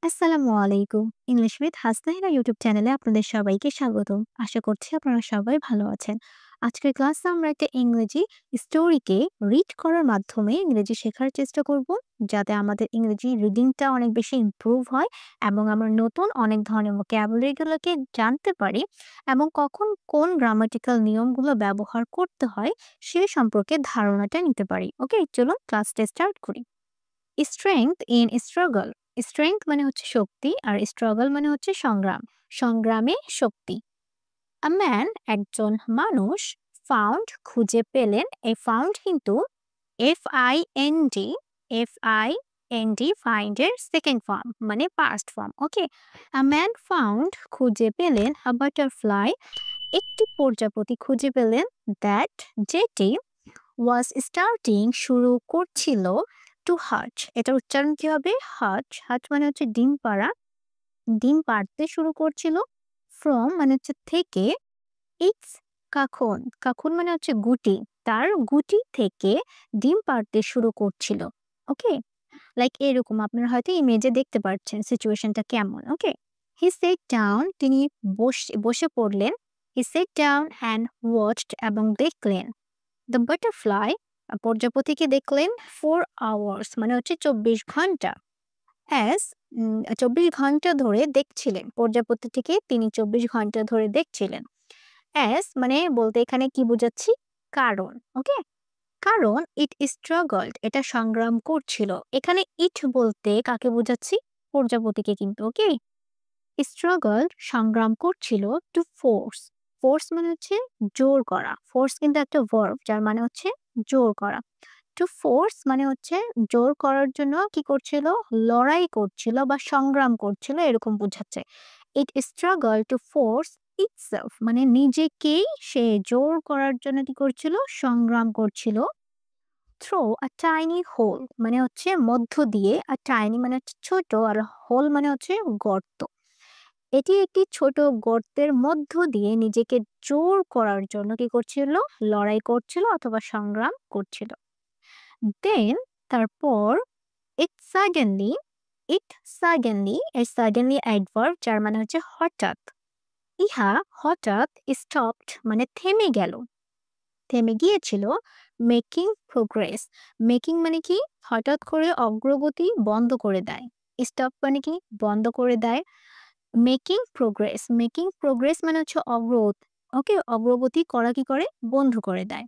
আসসালামু আলাইকুম। English with Hasnahina YouTube চ্যানেলে আপনাদের সবাইকে স্বাগতম। আশা করছি আপনারা সবাই ভালো আছেন। আজকের ক্লাসে আমরা একটা ইংরেজি স্টোরিকে রিড করার মাধ্যমে ইংরেজি শেখার চেষ্টা করব, যাতে আমাদের ইংরেজি রিডিংটা অনেক বেশি ইমপ্রুভ হয় এবং আমরা নতুন অনেক ধরনের ভোক্যাবুলারিগুলোকে জানতে পারি এবং কখন কোন গ্রামাটিক্যাল নিয়মগুলো ব্যবহার করতে হয় সে সম্পর্কে ধারণাটা নিতে পারি। ওকে, চলুন ক্লাসটা স্টার্ট করি। Strength in struggle. স্ট্রেংথ মানে হচ্ছে শক্তি আর স্ট্রাগল মানে হচ্ছে সংগ্রাম। সংগ্রামে শক্তি। আ ম্যান একজন মানুষ, ফাউন্ড খুঁজে পেলেন। এই ফাউন্ড কিন্তু FIND, FIND ফাইন্ড এর সেকেন্ড ফর্ম মানে past form. Okay, a man found খুঁজে পেলেন আ বাটারফ্লাই একটি প্রজাপতি খুঁজে পেলেন, দ্যাট যেটি ওয়াজ স্টার্টিং শুরু করছিল টু হাচ। এটার উচ্চারণ কি হবে? হাচ। হাচ মানে হচ্ছে ডিম পাড়া, ডিম পাড়তে শুরু করছিল। ফ্রম মানে হচ্ছে থেকে। ইটস কাকুন, কাকুন মানে হচ্ছে গুটি, তার গুটি থেকে ডিম পাড়তে শুরু করছিল। ওকে, লাইক এরকম আপনারা হয়তো ইমেজে দেখতে পাচ্ছেন সিচুয়েশনটা কেমন। ওকে, হি সেট ডাউন, তিনি বসে বসে পড়লেন। He said down and watched এবং দেখলেন দ্য বাটারফ্লাই, প্রজাপতিকে দেখলেন 4 hours মানে হচ্ছে 24 ঘন্টা। অ্যাজ 24 ঘন্টা ধরে দেখছিলেন প্রজাপতিটিকে, তিনি 24 ঘন্টা ধরে দেখছিলেন। অ্যাজ মানে বলতে এখানে কি বোঝাচ্ছি? কারণ। ওকে, কারণ ইট স্ট্রাগলড, এটা সংগ্রাম করছিল। এখানে ইট বলতে কাকে বোঝাচ্ছি? প্রজাপতিকে কিন্তু। ওকে, স্ট্রাগল সংগ্রাম করছিল টু ফোর্স। ফোর্স মানে হচ্ছে জোর করা। ফোর্স কিন্তু একটা ভার্ব যার মানে হচ্ছে জোর করা। টু ফোর্স মানে হচ্ছে জোর করার জন্য কি করছিল? লড়াই করছিল বা সংগ্রাম করছিল, এরকম বোঝাচ্ছে। ইট স্ট্রাগল টু ফোর্স ইটসেলফ মানে নিজেকেই সে জোর করার জন্য কি করছিল? সংগ্রাম করছিল। থ্রো আ টাইনি হোল মানে হচ্ছে মধ্য দিয়ে, আর টাইনি মানে হচ্ছে ছোট, আর হোল মানে হচ্ছে গর্ত। এটি একটি ছোট গর্তের মধ্য দিয়ে নিজেকে জোর করার জন্য কি করছিল? লড়াই করছিল অথবা সংগ্রাম করছিল। দেন তারপর ইট সাডেনলি, ইট সাডেনলি, এই সাডেনলি অ্যাডভার্ব যার মানে হচ্ছে হঠাৎ। ইহা হঠাৎ স্টপড মানে থেমে গেল, থেমে গিয়েছিল। মেকিং প্রোগ্রেস, মেকিং মানে কি? হঠাৎ করে অগ্রগতি বন্ধ করে দেয়। স্টপ মানে কি? বন্ধ করে দেয়। মেকিং প্রোগ্রেস, মেকিং প্রোগ্রেস মানে হচ্ছে অগ্রগতি। ওকে, অগ্রগতি করা কি করে? বন্ধ করে দেয়।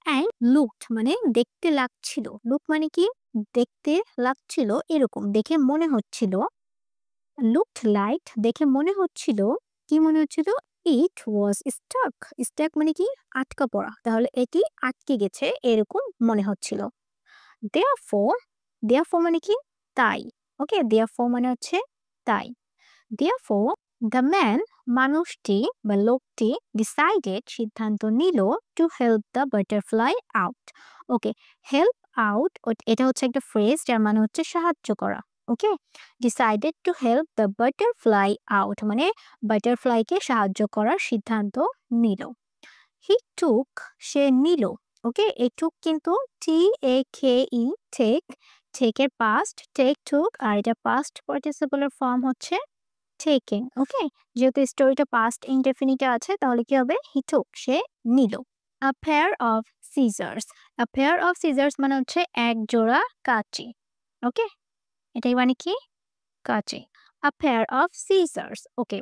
অ্যান্ড লুকড মানে দেখতে লাগছিল। লুক মানে কি? দেখতে লাগছিল, এরকম দেখে মনে হচ্ছিল। লুকড লাইক দেখে মনে হচ্ছিল, কি মনে হচ্ছিল? ইট ওয়াজ স্টাক। স্টাক মানে কি? আটকা পড়া, তাহলে এটি আটকে গেছে এরকম মনে হচ্ছিল। দেয়ারফর, দেয়ারফর মানে কি? তাই। ওকে, দেয়ারফর মানে হচ্ছে তাই। দেয়ারফর দ্য ম্যান মানুষটি বা লোকটি ডিসাইডেড সিদ্ধান্ত নিল to help the butterfly out. Okay, help out এটা হচ্ছে একটা ফ্রেজ যার মানে হচ্ছে সাহায্য করা। Okay, decided to help the butterfly out মানে বাটারফ্লাইকে সাহায্য করার সিদ্ধান্ত নিল। হি টুক সে নিল। ওকে, এই টুক কিন্তু TAKE টেক, টেকের পাস্ট টেক টুক, আর এটা পাস্ট পার্টিসিপলের ফর্ম হচ্ছে টেকিং। ওকে, যেহেতু স্টোরিটা পাস্ট ইনডেফিনিটে আছে তাহলে কি হবে? হি টুক সে নিল। A pair of scissors, a pair of scissors মানে হচ্ছে এক জোড়া কাঁচি। ওকে, এটাই মানে কি? কাঁচি। A pair of scissors. Okay,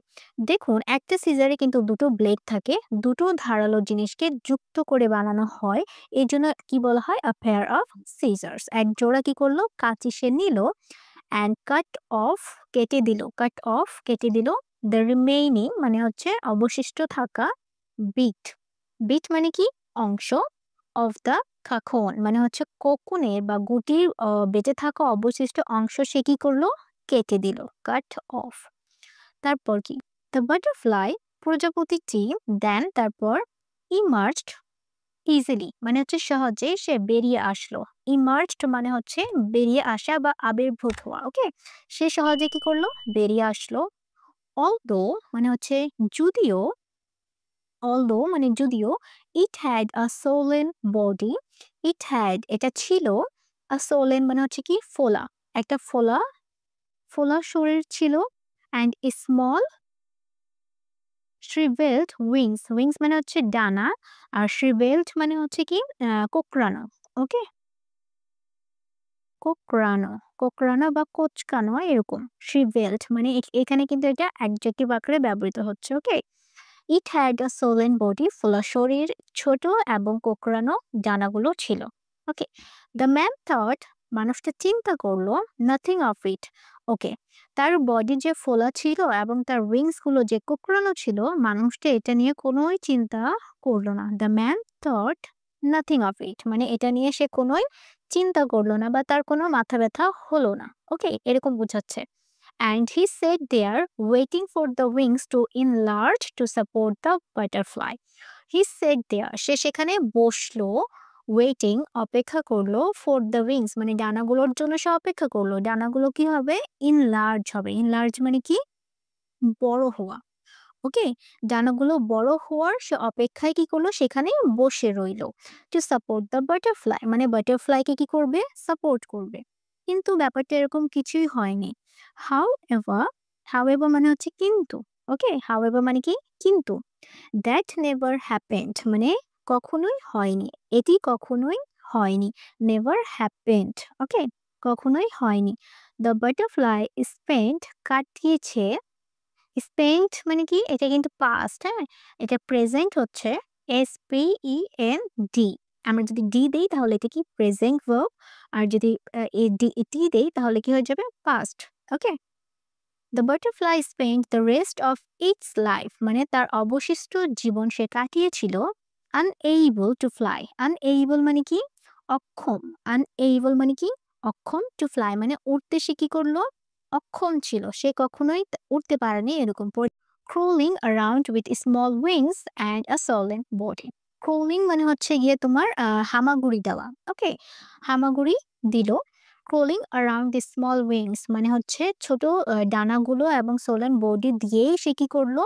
দেখুন একটা সিজারে কিন্তু দুটো ব্লেড থাকে, দুটো ধারালো জিনিসকে যুক্ত করে বানানো হয়, এই জন্য কি বলা হয়? A pair of scissors. এক জোড়া কি করলো? কাঁচি সে নিল। অ্যান্ড কাট অফ কেটে দিল, কাট অফ কেটে দিল। দ্য রিমেইনিং মানে হচ্ছে অবশিষ্ট থাকা। বিট, বিট মানে কি? অংশ। অফ দ্য কাকুন মানে হচ্ছে কোকুনের বা গুটির বেঁচে থাকা অবশিষ্ট অংশ সে কি করলো? কেটে দিল, কাট অফ। তারপর কি? দ্য বাটারফ্লাই প্রজাপতিটি দেন তারপর ইমার্জড ইজিলি মানে হচ্ছে সহজে সে বেরিয়ে আসলো। ইমার্জড মানে হচ্ছে বেরিয়ে আসা বা আবির্ভূত হওয়া। ওকে, সে সহজে কি করলো? বেরিয়ে আসলো। অলদো মানে হচ্ছে যদিও, অলদো মানে যদিও। It had a সোলেন body, it had এটা ছিল। আ সোলেন মানে হচ্ছে কি? ফোলা, একটা ফোলা ফোলা শরীর ছিল and small shriveled wings. Wings মানে হচ্ছে ডানা আর shriveled মানে হচ্ছে কি কোঁকড়ানো। ওকে? কোঁকড়ানো, কোঁকড়ানো বা কোঁচকানো এরকম। shriveled মানে এখানে কিন্তু এটা অ্যাডজেক্টিভ আকারে ব্যবহৃত হচ্ছে। ওকে? It had a swollen body, ফোলা শরীর, ছোট এবং কোঁকড়ানো ডানাগুলো ছিল। ওকে? The man thought, মানুষটা চিন্তা করলো, nothing of it. ওকে, তার বডি যে ফোলা ছিল এবং তার উইংস গুলো যে কোঁকড়ানো ছিল, মানুষটা এটা নিয়ে কোনোই চিন্তা করলো না। The man thought nothing of it, মানে এটা নিয়ে সে কোনোই চিন্তা করলো না বা তার কোনো মাথা ব্যথা হলো না। ওকে, এরকম বোঝাচ্ছে। And he sat there waiting for the wings to enlarge to support the butterfly. He sat there, সে সেখানে বসলো, ওয়েটিং অপেক্ষা করলো, ফর দ্য উইংস মানে ডানাগুলোর জন্য সে অপেক্ষা করলো। ডানাগুলো কি হবে? ইনলার্জ হবে। ইনলার্জ মানে কি? বড় হওয়া। ওকে, ডানাগুলো বড় হওয়ার সে অপেক্ষায় কি করলো? সেখানে বসে রইলো। টু সাপোর্ট দ্য বাটারফ্লাই মানে বাটারফ্লাইকে কি করবে? সাপোর্ট করবে। কিন্তু ব্যাপারটা এরকম কিছুই হয়নি। হাউ এভার, হাউ এভার মানে হচ্ছে কিন্তু। ওকে, হাউ এভার মানে কি? কিন্তু। দ্যাট নেভার হ্যাপেন্ড মানে কখনোই হয়নি। এটি কখনোই হয়নি। Never happened. ওকে, কখনোই হয়নি। দ্য বাটারফ্লাই স্পেন্ট কাটিয়েছে। স্পেন্ট মানে কি? এটা কিন্তু পাস্ট, হ্যাঁ? এটা প্রেজেন্ট হচ্ছে SPEND। আমরা যদি ডি দেই তাহলে এটা কি? Present verb. আর যদি টি দেই তাহলে কি হয়ে যাবে? Past. Okay? The butterfly spent the rest of its life মানে তার অবশিষ্ট জীবন সে কাটিয়েছিল আনএবল টু ফ্লাই। আনএবল মানে কি? অক্ষম। আনএবল মানে কি? অক্ষম। টু ফ্লাই মানে উড়তে সে কি করলো? অক্ষম ছিল। সে কখনোই উড়তে পারেনি এরকম। Crawling around with small wings and a swollen body. Crawling মানে হচ্ছে গিয়ে তোমার হামাগুড়ি দেওয়া। ওকে, হামাগুড়ি দিল। Crawling around the small wings মানে হচ্ছে ছোট ডানাগুলো এবং সোলেন বডি দিয়েই সে কি করলো?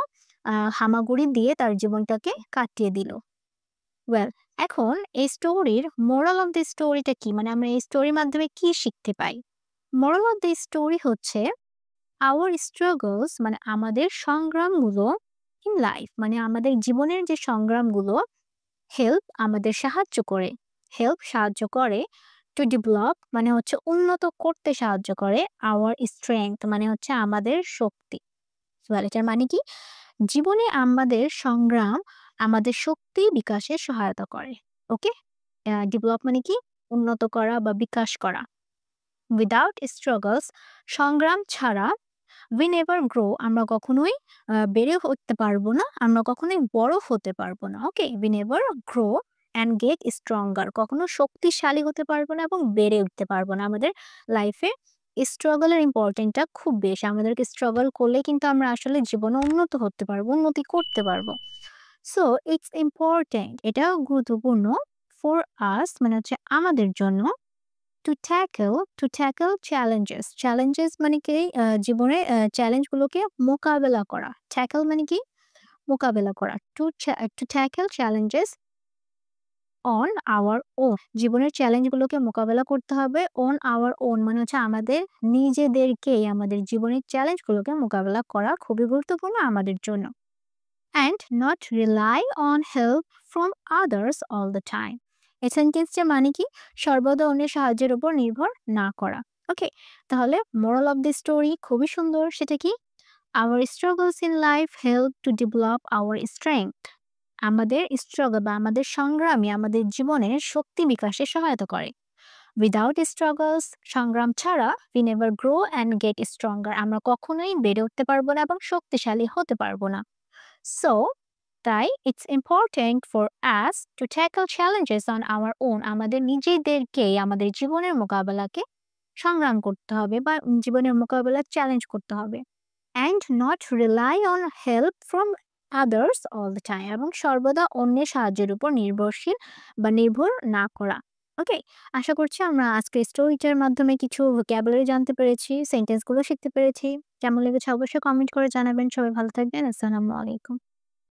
হামাগুড়ি দিয়ে তার জীবনটাকে কাটিয়ে দিল। ওয়েল, এখন এই স্টোরির মোরাল অফ দ্য স্টোরিটা কি? মানে আমরা এই স্টোরির মাধ্যমে কি শিখতে পাই? মোরাল অফ দ্য স্টোরি হচ্ছে আওয়ার স্ট্রাগলস মানে আমাদের সংগ্রামগুলো ইন লাইফ মানে আমাদের জীবনের যে সংগ্রামগুলো হেল্প আমাদের সাহায্য করে। হেল্প সাহায্য করে। টু ডেভেলপ মানে হচ্ছে উন্নত করতে সাহায্য করে। আওয়ার স্ট্রেংথ মানে হচ্ছে আমাদের শক্তি। Well, এটার মানে কি? জীবনে আমাদের সংগ্রাম আমাদের শক্তি বিকাশে সহায়তা করে। ওকে, ডেভেলপ মানে কি? উন্নত করা বা বিকাশ করা। উইদাউট স্ট্রাগলস সংগ্রাম ছাড়া উই নেভার গ্রো আমরা কখনোই বেড়ে উঠতে পারবো না, আমরা কখনোই বড় হতে পারবো না। Okay, we never grow and get stronger কখনো শক্তিশালী হতে পারবো না এবং বেড়ে উঠতে পারবো না। আমাদের লাইফে স্ট্রাগলের ইম্পর্টেন্টটা খুব বেশি। আমাদেরকে স্ট্রাগল করলে কিন্তু আমরা আসলে জীবনে উন্নত হতে পারবো, উন্নতি করতে পারবো। সো ইটস ইম্পর্টেন্ট, এটা গুরুত্বপূর্ণ ফর আস মানে হচ্ছে আমাদের জন্য টু ট্যাকল চ্যালেঞ্জেস। চ্যালেঞ্জেস মানে কি? জীবনে চ্যালেঞ্জগুলোকে মোকাবেলা করা। ট্যাকল মানে কি? মোকাবেলা করা। Two tackle challenges on our own. জীবনের চ্যালেঞ্জগুলোকে মোকাবেলা করতে হবে অন আওয়ার ওন মানে হচ্ছে আমাদের নিজেদেরকেই আমাদের জীবনের চ্যালেঞ্জগুলোকে মোকাবেলা করা খুবই গুরুত্বপূর্ণ আমাদের জন্য। And not rely on help from others all the time. এই সেন্টেন্সটা মানে কি? সর্বদা অন্যের সাহায্যের উপর নির্ভর না করা। ওকে, তাহলে মোরাল অফ দ্য স্টোরি খুবই সুন্দর। সেটা কি? Our struggles in life help to develop our strength. আমাদের স্ট্রাগল বা আমাদের সংগ্রামই আমাদের জীবনের শক্তি বিকাশে সহায়তা করে। উইদাউট স্ট্রাগলস সংগ্রাম ছাড়া we never grow and get stronger আমরা কখনোই বেড়ে উঠতে পারবো না এবং শক্তিশালী হতে পারবো না। সো তাই it's important for us to tackle challenges on our own আমাদের নিজেদেরকেই আমাদের জীবনের মোকাবেলাকে সংগ্রাম করতে হবে বা জীবনের মোকাবেলা চ্যালেঞ্জ করতে হবে। And not rely on help from others all the time এবং সর্বদা অন্যের সাহায্যের উপর নির্ভরশীল বা নির্ভর না করা। ওকে, আশা করছি আমরা আজকের স্টোরিটার মাধ্যমে কিছু ভোক্যাবুলারি জানতে পেরেছি, সেন্টেন্সগুলো শিখতে পেরেছি। কেমন লেগেছে অবশ্যই কমেন্ট করে জানাবেন। সবাই ভালো থাকবেন। আসসালামু আলাইকুম।